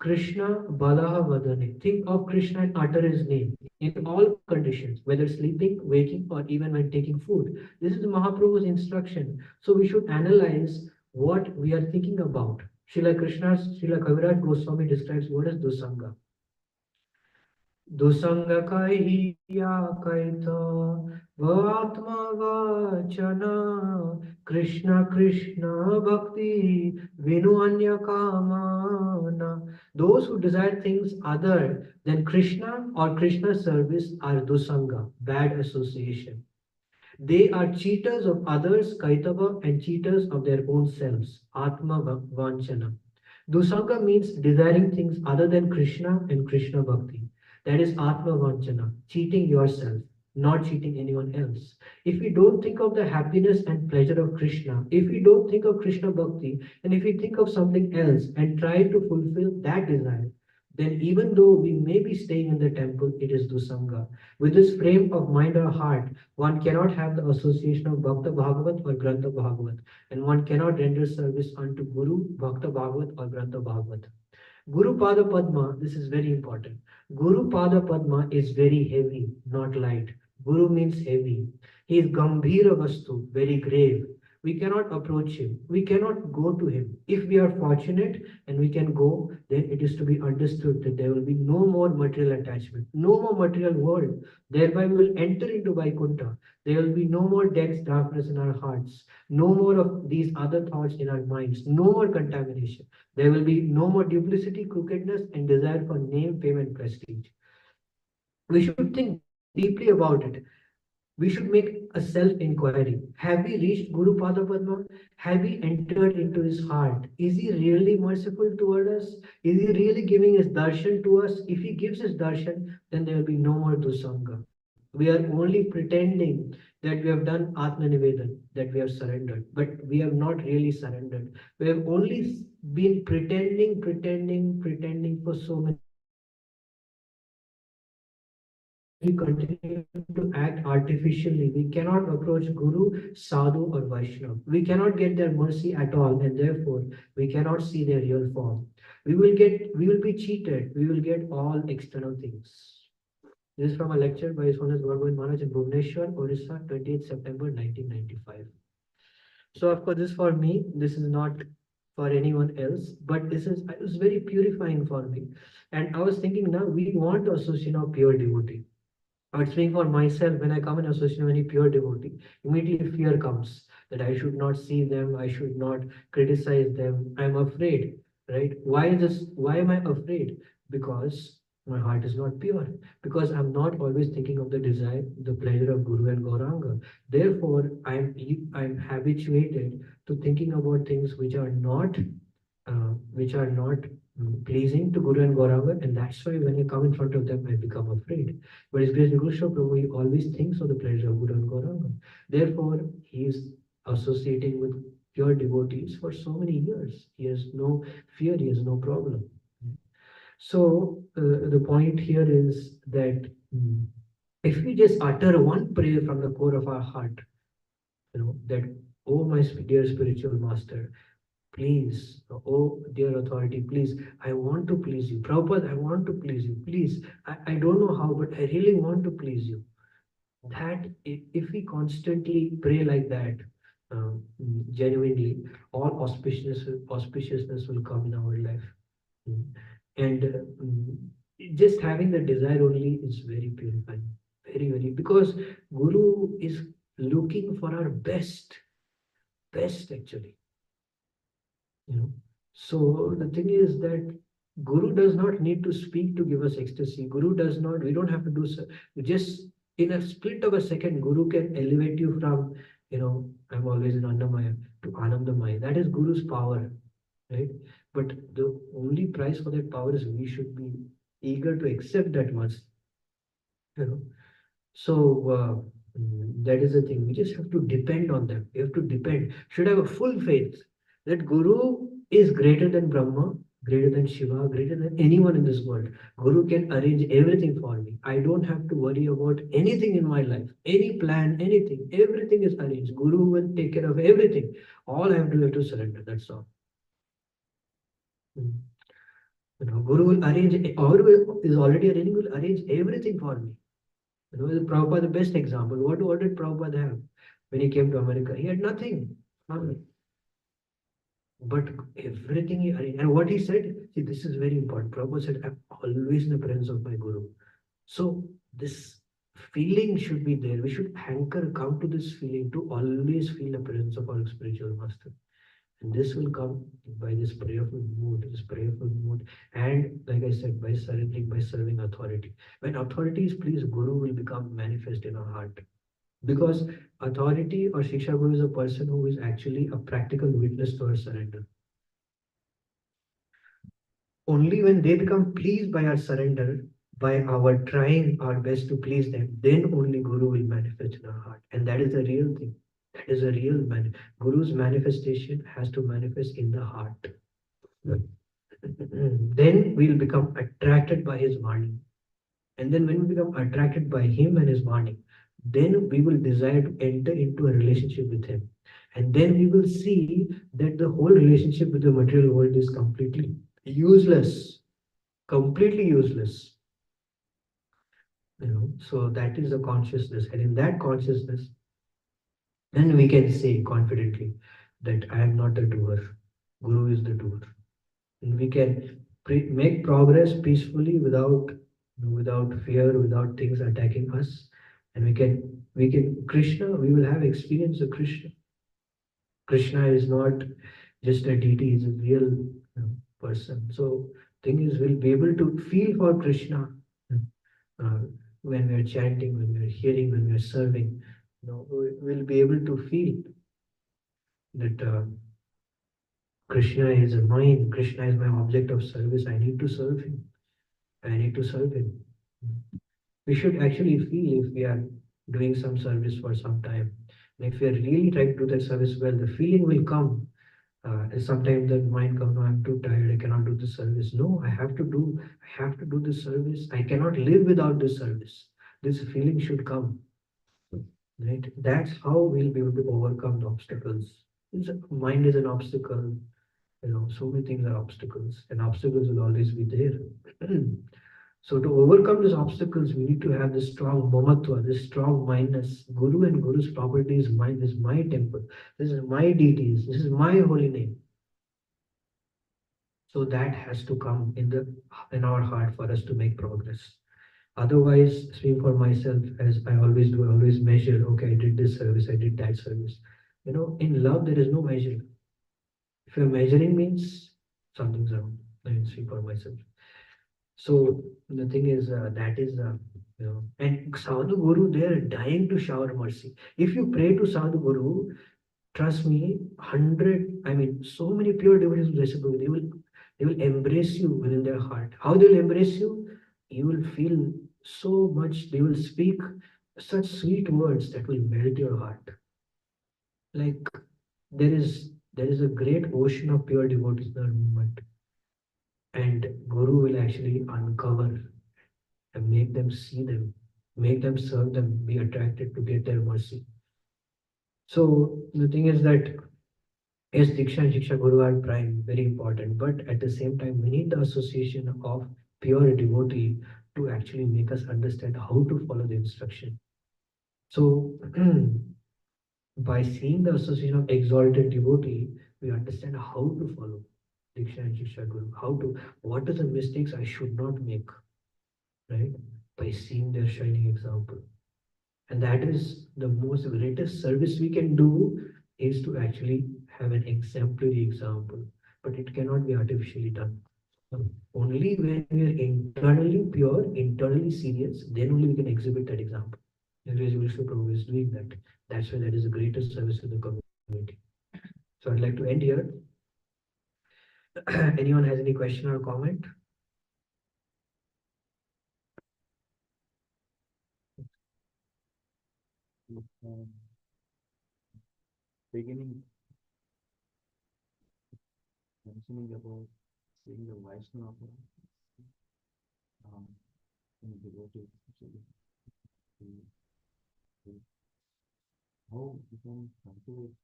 Krishna Balaha Vadane. Think of Krishna and utter His name in all conditions, whether sleeping, waking, or even when taking food. This is Mahaprabhu's instruction. So we should analyze what we are thinking about. Srila Kaviraj Goswami describes what is dusanga. दुसंग कहिया कैत वो आत्मा वचन कृष्ण कृष्ण भक्ति विनु अन्य कामना. Those who desire things other than Krishna or Krishna's service are dusanga, bad association. They are cheaters of others, Kaitava, and cheaters of their own selves, Atma Vanchana. Dusanga means desiring things other than Krishna and Krishna Bhakti. That is Atma Vanchana, cheating yourself, not cheating anyone else. If we don't think of the happiness and pleasure of Krishna, if we don't think of Krishna Bhakti, and if we think of something else and try to fulfill that desire, then even though we may be staying in the temple, it is dusanga. With this frame of mind or heart, one cannot have the association of Bhakta Bhagavat or Grantha Bhagavat, and one cannot render service unto Guru, Bhakta Bhagavat, or Grantha Bhagavat. Guru Pada Padma, this is very important. Guru Pada Padma is very heavy, not light. Guru means heavy. He is Gambhira Vastu, very grave. We cannot approach him. We cannot go to him. If we are fortunate and we can go, then it is to be understood that there will be no more material attachment, no more material world. Thereby we will enter into Vaikuntha. There will be no more dense darkness in our hearts, no more of these other thoughts in our minds, no more contamination. There will be no more duplicity, crookedness, and desire for name, fame, and prestige. We should think deeply about it. we should make a self-inquiry. Have we reached Guru Pada Padma? Have we entered into his heart? Is he really merciful toward us? Is he really giving his darshan to us? If he gives his darshan, then there will be no more dusanga. We are only pretending that we have done Atma Nivedan, that we have surrendered, but we have not really surrendered. We have only been pretending for so many years. And if we continue to act artificially, we cannot approach Guru, Sadhu, or Vaishnava. We cannot get their mercy at all, and therefore we cannot see their real form. We will be cheated. We will get all external things. This is from a lecture by His Holiness Gaurav Maharaj in Bhubaneswar, Orissa, 20th September 1995. So of course, this for me, this is not for anyone else, but this is it was very purifying for me. And I was thinking now we want to associate now pure devotee. I was saying for myself, when I come in association with any pure devotee, immediately fear comes that I should not see them, I should not criticize them. I'm afraid, right? Why is this? Why am I afraid? Because my heart is not pure. Because I'm not always thinking of the desire, the pleasure of Guru and Gauranga. Therefore, I'm habituated to thinking about things which are not pleasing to Guru and Gauranga, and that's why when I come in front of them, I become afraid. But His Grace Guru Prabhu, he always thinks of the pleasure of Guru and Gauranga. Therefore, he is associating with pure devotees for so many years. He has no fear, he has no problem. So the point here is that if we just utter one prayer from the core of our heart, that, oh my dear spiritual master, please, oh dear authority, please, I want to please you. Prabhupada, I want to please you. Please, I don't know how, but I really want to please you. That if we constantly pray like that, genuinely, all auspiciousness will come in our life. And just having the desire only is very purifying. Very, because Guru is looking for our best actually. So the thing is that Guru does not need to speak to give us ecstasy. Guru does not, we don't have to do so. Just in a split of a second, Guru can elevate you from, I'm always in Annamaya to Anandamaya. That is Guru's power, right? But the only price for that power is we should be eager to accept that once, So that is the thing. We just have to depend on them. We have to depend. Should have a full faith that Guru is greater than Brahma, greater than Shiva, greater than anyone in this world. Guru can arrange everything for me. I don't have to worry about anything in my life, any plan, anything. Everything is arranged. Guru will take care of everything. All I have to do is to surrender. That's all. Guru will arrange, or is already arranging, will arrange everything for me. Prabhupada, the best example. What did Prabhupada have when he came to America? He had nothing. But everything he arranged. And what he said, see, this is very important. Prabhupada said, I'm always in the presence of my Guru. So this feeling should be there. We should come to this feeling to always feel the presence of our spiritual master. And this will come by this prayerful mood. And like I said, by surrendering, by serving authority. When authority is pleased, Guru will become manifest in our heart. Because authority or Shiksha Guru is a person who is actually a practical witness to our surrender. Only when they become pleased by our surrender, by our trying our best to please them, then only Guru will manifest in our heart. And that is the real thing. That is a real man. Guru's manifestation has to manifest in the heart. Then we'll become attracted by his Vani. And then when we become attracted by him and his Vani, then we will desire to enter into a relationship with him. And then we will see that the whole relationship with the material world is completely useless. Completely useless. So that is a consciousness. And in that consciousness, then we can say confidently that I am not the doer. Guru is the doer. And we can make progress peacefully without fear, without things attacking us. And we can Krishna, we will have experience of Krishna. Krishna is not just a deity, he's a real person. So thing is, we'll be able to feel for Krishna. when we are chanting, when we are hearing, when we are serving, we'll be able to feel that Krishna is mine, Krishna is my object of service. I need to serve him. I need to serve him. We should actually feel if we are doing some service for some time. And if we are really trying to do that service well, the feeling will come. Sometimes the mind comes, no, I'm too tired, I cannot do this service. No, I have to do this service. I cannot live without this service. This feeling should come. Right? That's how we'll be able to overcome the obstacles. Mind is an obstacle. So many things are obstacles, and obstacles will always be there. So to overcome these obstacles, we need to have this strong mamatva, this strong mindness. Guru and Guru's property is mine. This is my temple. This is my deities. This is my holy name. So that has to come in our heart for us to make progress. Otherwise, speaking for myself, as I always do, I always measure. Okay, I did this service, I did that service. In love there is no measure. If you're measuring means something's wrong. I mean, speak for myself. So the thing is, that is, and Sadhu Guru, they are dying to shower mercy. If you pray to Sadhu Guru, trust me, 100, I mean, so many pure devotees of Rasiprabhu, they will embrace you within their heart. How they'll embrace you? You will feel so much, they will speak such sweet words that will melt your heart. Like there is a great ocean of pure devotees in that movement. And Guru will actually uncover and make them see them, make them serve them, be attracted to get their mercy. So the thing is that yes, Diksha and Shiksha Guru are prime, very important, but at the same time, we need the association of pure devotee to actually make us understand how to follow the instruction. So by seeing the association of exalted devotee, we understand how to follow Diksha and Shiksha Guru, what are the mistakes I should not make, right? By seeing their shining example. And that is the most greatest service we can do, is to actually have an exemplary example. But it cannot be artificially done. Only when we are internally pure, internally serious, then only we can exhibit that example. And Vishnu Prabhu is doing that. That's why that is the greatest service to the community. So I'd like to end here. Anyone has any question or comment? Um, beginning mentioning about seeing the Vaishnava um, in devotees, actually, to- to how we can cultivate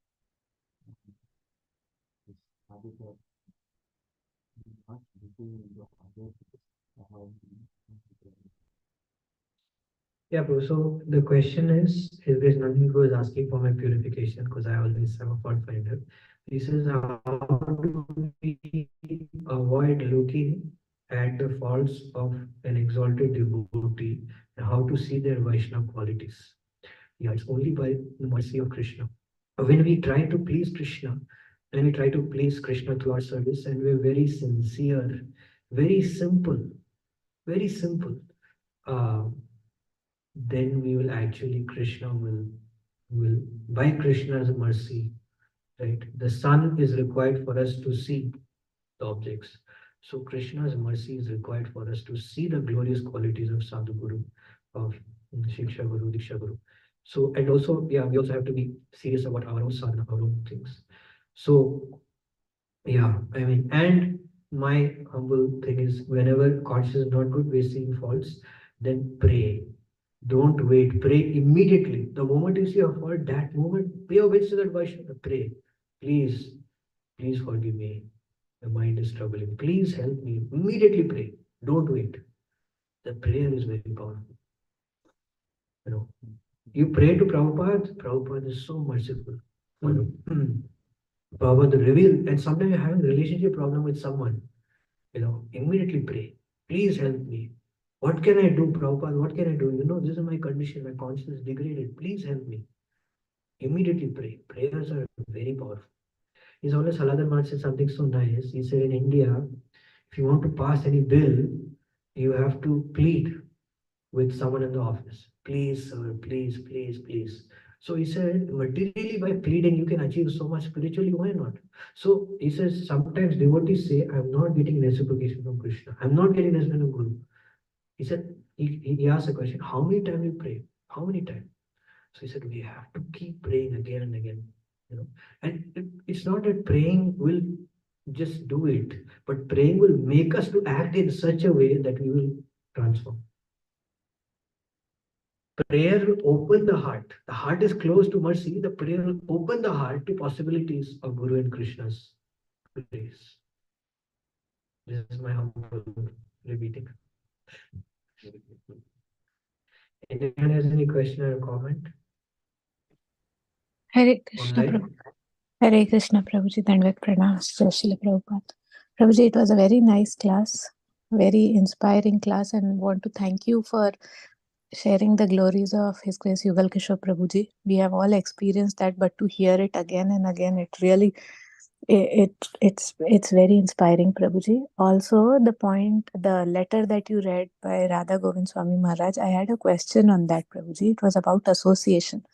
this habit of not looking into others, how we Yeah, bro. So the question is there's nothing who is asking for my purification, because I always am a fault finder. He says, how do we avoid looking at the faults of an exalted devotee and how to see their Vaishnava qualities? Yeah, it's only by the mercy of Krishna. When we try to please Krishna, and we try to please Krishna through our service, and we're very sincere, very simple, very simple. Uh, then we will actually Krishna will by Krishna's mercy, right? The sun is required for us to see the objects. So Krishna's mercy is required for us to see the glorious qualities of Sadhu Guru, of Shiksha Guru, Diksha Guru. So and also, yeah, we also have to be serious about our own sadhana, our own things. So yeah, I mean, and my humble thing is, whenever conscious is not good, we're seeing faults, then pray. Don't wait. Pray immediately. The moment you see a fault, that moment, pay homage to that Vaishnava. Pray. Please, please forgive me. The mind is troubling. Please help me. Immediately pray. Don't wait. The prayer is very powerful. You know, you pray to Prabhupada. Prabhupada is so merciful. Prabhupada reveal, and sometimes you're having a relationship problem with someone. Immediately pray. Please help me. What can I do, Prabhupada? What can I do? This is my condition. My conscience is degraded. Please help me. Immediately pray. Prayers are very powerful. His Holiness Haladar Maharaj said something so nice. He said, in India, if you want to pass any bill, you have to plead. with someone in the office. Please, sir, please, please, please. So he said, materially by pleading, you can achieve so much spiritually, why not? So he says, sometimes devotees say, I'm not getting reciprocation from Krishna. I'm not getting reciprocation from Guru. He said, he asked a question, how many times you pray? How many times? So he said, we have to keep praying again and again, you know. And it's not that praying will just do it, but praying will make us to act in such a way that we will transform. Prayer will open the heart. The heart is closed to mercy. The prayer will open the heart to possibilities of Guru and Krishna's grace. This is my humble repeating. Anyone has any question or comment Hare Krishna online? Prabhu. Hare Krishna Prabhuji. Dandvat pranam. Jai Srila Prabhupada. Prabhuji, it was a very nice class, very inspiring class, and want to thank you for sharing the glories of His Grace Yugal Kishore Prabhuji. We have all experienced that, but to hear it again and again, it really it's very inspiring, Prabhuji. Also, the letter that you read by Radha Govind Swami Maharaj, I had a question on that, Prabhuji. It was about association.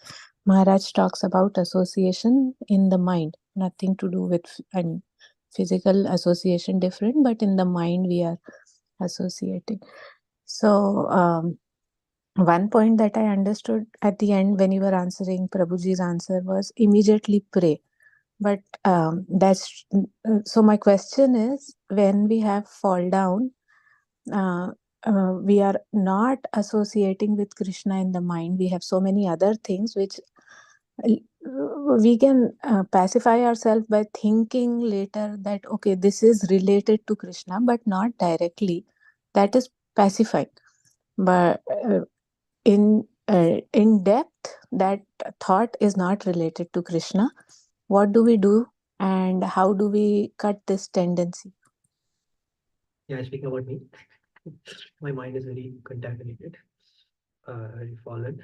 Maharaj talks about association in the mind, nothing to do with physical association different, but in the mind we are associating. So one point that I understood at the end when you were answering Prabhuji's answer was immediately pray. But that's so my question is, when we have fall down, we are not associating with Krishna in the mind. We have so many other things which we can pacify ourselves by thinking later that, okay, this is related to Krishna, but not directly. That is pacifying. But in depth, that thought is not related to Krishna. What do we do, and how do we cut this tendency? Yeah, speaking about me, my mind is very contaminated, very fallen.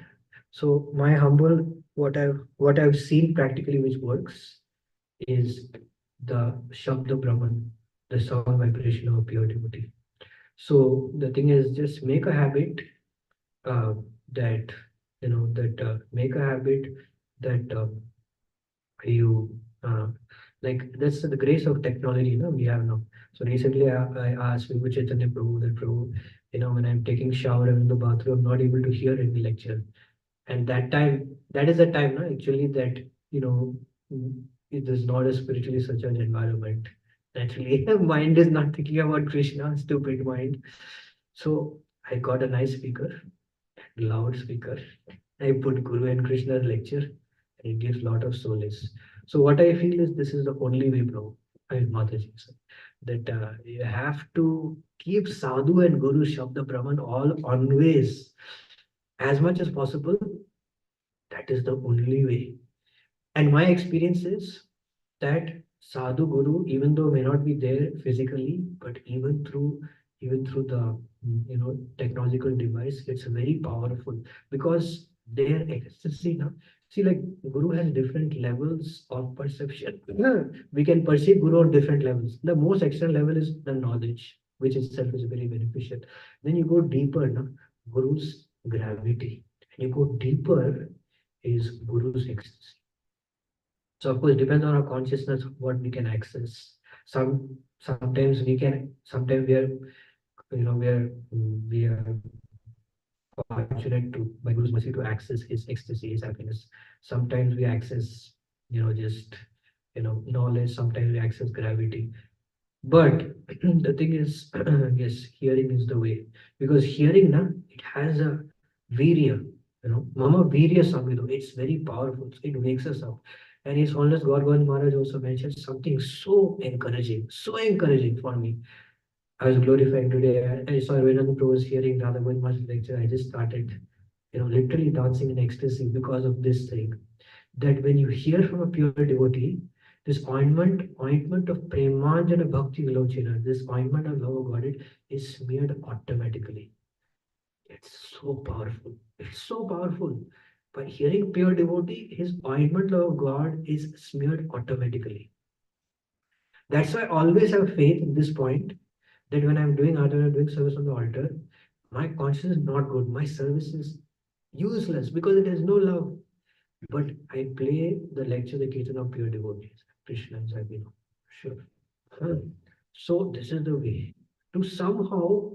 So my humble, what I've seen practically which works is the Shabda Brahman, the sound vibration of a pure devotee. So the thing is, just make a habit uh, that make a habit that you like that's the grace of technology we have now. So recently I asked Vibhu Chaitanya Prabhu that Prabhu, when I'm taking shower in the bathroom, I'm not able to hear any lecture. And that is the time actually that it is not a spiritually such an environment. Naturally, mind is not thinking about Krishna, stupid mind. So I got a nice speaker, loudspeaker. I put Guru and Krishna's lecture, and it gives a lot of solace. So what I feel is this is the only way, bro. I mean, Mataji, sir, that you have to keep Sadhu and Guru Shabda Brahman all always as much as possible. That is the only way. And my experience is that sadhu guru, even though may not be there physically, but even through the technological device, it's very powerful because their ecstasy now. See, like guru has different levels of perception. Yeah, we can perceive guru on different levels. The most external level is the knowledge, which itself is very beneficial. Then you go deeper, now guru's gravity. And you go deeper is guru's ecstasy. So of course, it depends on our consciousness what we can access. Sometimes we can. Sometimes we are fortunate to by Guru's mercy to access his ecstasy, his happiness. Sometimes we access just knowledge. Sometimes we access gravity. But the thing is, yes, hearing is the way because hearing na it has a virya, mama virya samvido. It's very powerful. It wakes us up. And His Holiness God Govind Maharaj also mentioned something so encouraging for me. I was glorifying today. I saw Ravindranath Prabhu was hearing Radha Govind Maharaj's lecture. I just started, literally dancing in ecstasy because of this thing. That when you hear from a pure devotee, this ointment of Premanjana Bhakti Vilochana, this ointment of love of Godhead is smeared automatically. It's so powerful. It's so powerful. By hearing pure devotee, his ointment love of God is smeared automatically. That's why I always have faith in this point that when I'm doing service on the altar, My conscience is not good. My service is useless because it has no love. But I play the lecture, the Kirtan of pure devotees, Krishna's, I know. Sure. So this is the way to somehow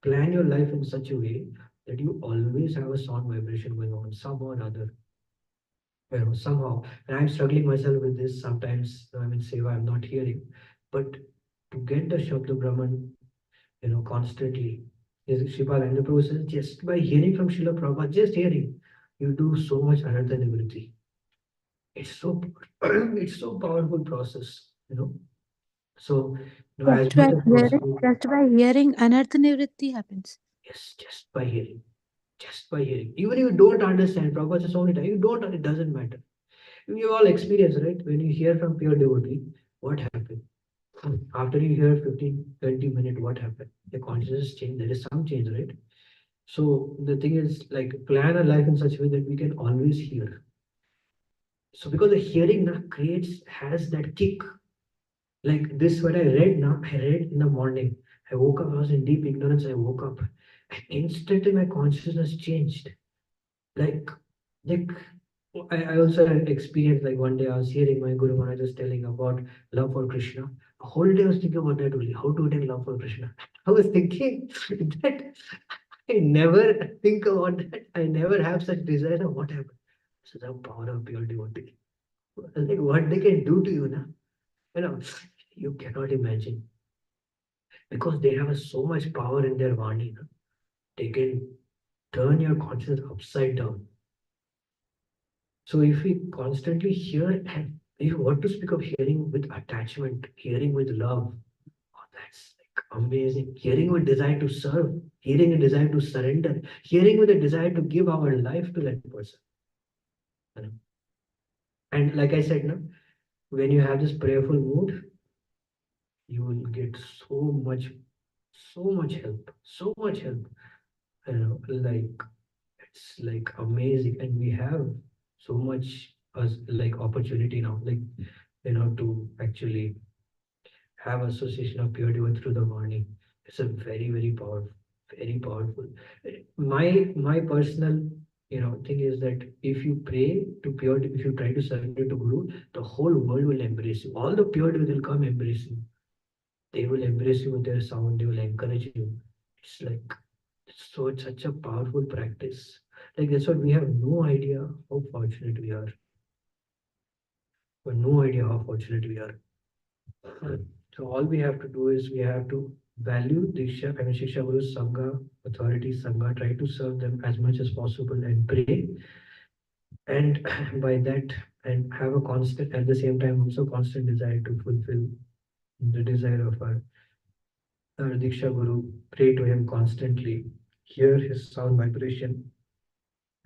plan your life in such a way that you always have a sound vibration going on somehow or other. Somehow. And I'm struggling myself with this. Sometimes I'm in Seva, I'm not hearing. But to get the Shabda Brahman, constantly, is Sripal and the Prabhu says, just by hearing from Srila Prabhupada, just hearing, you do so much anartha nivritti. It's so it's so powerful process. So, as Just by much as hearing, possible, just by hearing, anartha nivritti happens. yes, just by hearing. Just by hearing. Even if you don't understand, Prabhupada says so many times, you don't, it doesn't matter. We all experience, right? When you hear from pure devotee, what happened? After you hear 15, 20 minutes, what happened? The consciousness change. There is some change, right? So the thing is, like, plan a life in such a way that we can always hear. So because the hearing now has that kick. Like this, what I read now, I read in the morning. I woke up, I was in deep ignorance. I woke up. And instantly my consciousness changed. Like, like I also had experienced, like one day I was hearing my Guru Maharaj was telling about love for Krishna. A whole day I was thinking about that only, how to attain love for Krishna. I was thinking that I never think about that. I never have such desire. What happened? So the power of pure devotee. Like what they can do to you, na? You know, you cannot imagine. Because they have so much power in their Vani. Na? They can turn your conscience upside down. So if we constantly hear, and if you want to speak of hearing with attachment, hearing with love, oh, that's like amazing. Hearing with desire to serve, hearing a desire to surrender, hearing with a desire to give our life to that person. You know. And like I said, no, when you have this prayerful mood, you will get so much help, so much help. Like it's like amazing, and we have so much as like opportunity now, like to actually have association of pure divine through the morning. It's a very, very powerful, very powerful. My personal thing is that if you pray to pure, if you try to surrender to Guru, the whole world will embrace you. All the pure devils will come embrace you. They will embrace you with their sound. They will encourage you. It's like it's such a powerful practice. Like that's what we have no idea how fortunate we are. We have no idea how fortunate we are. So all we have to do is we have to value Diksha, I mean Shiksha Guru, Sangha, authority, Sangha, try to serve them as much as possible and pray. And by that, and have a constant, at the same time, also constant desire to fulfill the desire of our Diksha Guru, pray to him constantly, hear his sound vibration,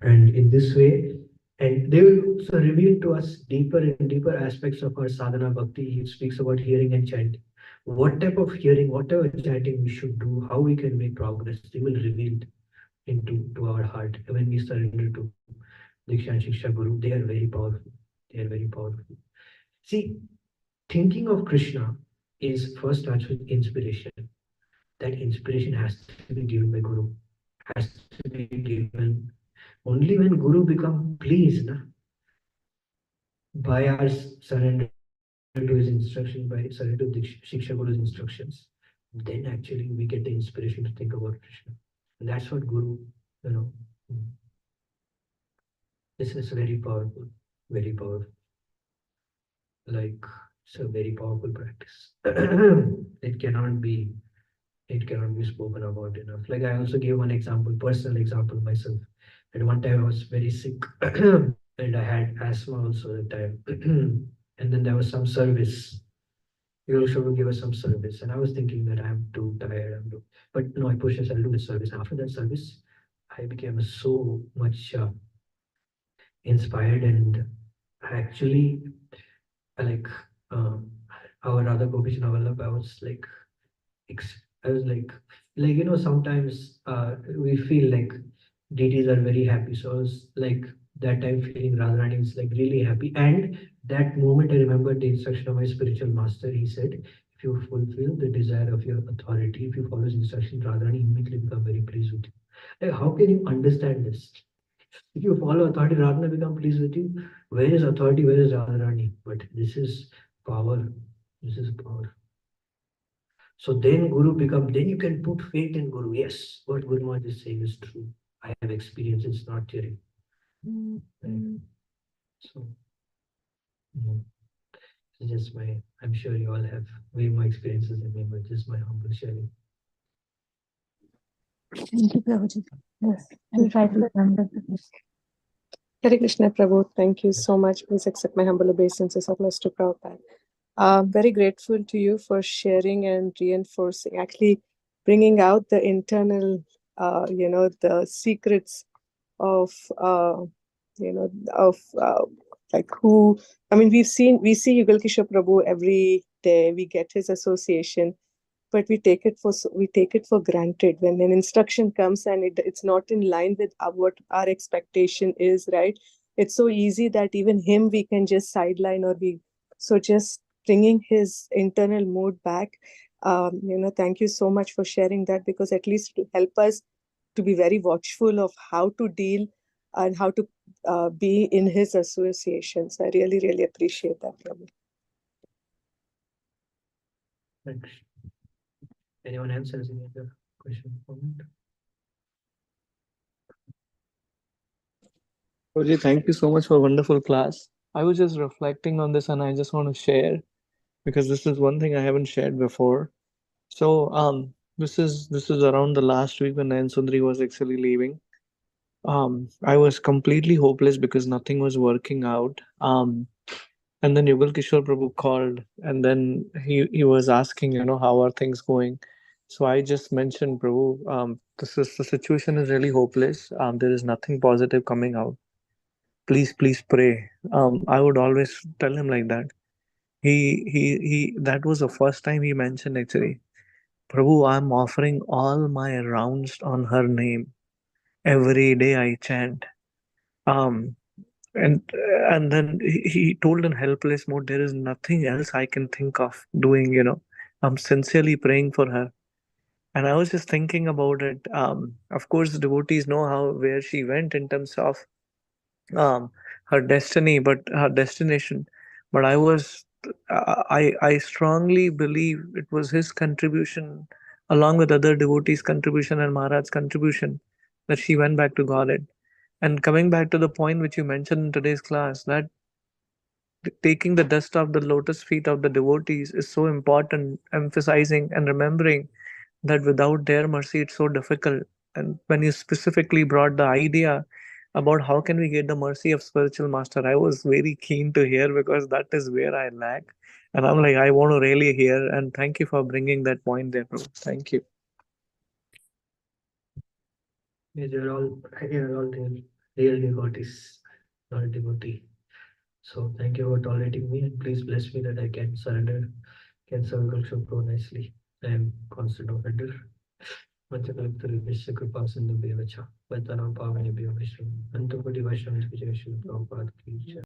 and in this way, and they will also reveal to us deeper and deeper aspects of our sadhana bhakti. He speaks about hearing and chanting. What type of hearing, whatever chanting we should do, how we can make progress, they will reveal into to our heart when we surrender to Diksha and Shiksha Guru. They are very powerful. They are very powerful. See, thinking of Krishna is first starts with inspiration. That inspiration has to be given by Guru, has to be given only when Guru become pleased by our surrender to his instruction, by surrender to Shiksha Guru's instructions, then actually we get the inspiration to think about Krishna. And that's what Guru, you know, mm, this is very powerful, very powerful. Like it's a very powerful practice. it cannot be it cannot be spoken about enough. Like I also gave one example, personal example myself. At one time I was very sick and I had asthma also at the time. And then there was some service. You also will give us some service. And I was thinking that I'm too tired. But no, I pushed myself to do the service. After that service, I became so much inspired and I actually like our Radha Gopi Vallabh. I was like sometimes we feel like deities are very happy. So I was like that time feeling Radharani is like really happy. And that moment I remember the instruction of my spiritual master. He said, If you fulfill the desire of your authority, if you follow his instruction, Radharani immediately become very pleased with you. Like, how can you understand this? If you follow authority, Radharani become pleased with you. Where is authority? Where is Radharani? But this is power. This is power. So then Guru become, then you can put faith in Guru. Yes, what Guru Maharaj is saying is true. I have experience, it's not theory. Right? So, it's just my, I'm sure you all have way more experiences than me, but just my humble sharing. Thank you, Prabhuji. Yes, I'll try to remember this. Hare Krishna, Prabhu. Thank you so much. Please accept my humble obeisances of Master Prabhupada. I'm very grateful to you for sharing and reinforcing, actually bringing out the internal, the secrets of, like who, I mean, we see Yugal Kishore Prabhu every day. We get his association, but we take it for granted when an instruction comes and it's not in line with what our expectation is, right? It's so easy that even him we can just sideline, so just bringing his internal mood back. Thank you so much for sharing that, because at least to help us to be very watchful of how to deal and how to be in his associations. I really, really appreciate that, Prabhu. Thanks. Anyone else has any other question, comment? Roji, thank you so much for a wonderful class. I was just reflecting on this and I just want to share because this is one thing I haven't shared before. So this is around the last week when Nayan Sundari was actually leaving. I was completely hopeless because nothing was working out. And then Yugal Kishore Prabhu called and then he was asking, how are things going? So I just mentioned, Prabhu, the situation is really hopeless. There is nothing positive coming out. Please pray. I would always tell him like that. He that was the first time he mentioned actually, Prabhu, I'm offering all my rounds on her name. Every day I chant. Um and and then he told in helpless mode, there is nothing else I can think of doing, I'm sincerely praying for her. And I was just thinking about it. Of course, devotees know how where she went in terms of um, her destiny, but her destination. But I strongly believe it was his contribution, along with other devotees' contribution and Maharaj's contribution, that she went back to Godhead. And coming back to the point which you mentioned in today's class, that taking the dust off the lotus feet of the devotees is so important, emphasizing and remembering that without their mercy it's so difficult. And when you specifically brought the idea about how can we get the mercy of spiritual master, I was very keen to hear because that is where I lack. And I'm like, I want to really hear, and thank you for bringing that point there, bro. Thank you. Yeah, they're all real devotees, not a devotee. So thank you for tolerating me, and please bless me that I can surrender, can serve Guru nicely. I am constant offender. Vanchakalptarubhyasya kripasindhubhyevacha. Vatanam pavanebhyo Vishnu. Antakoటి Vaishnava Vijay Srila Prabhupada ki jai.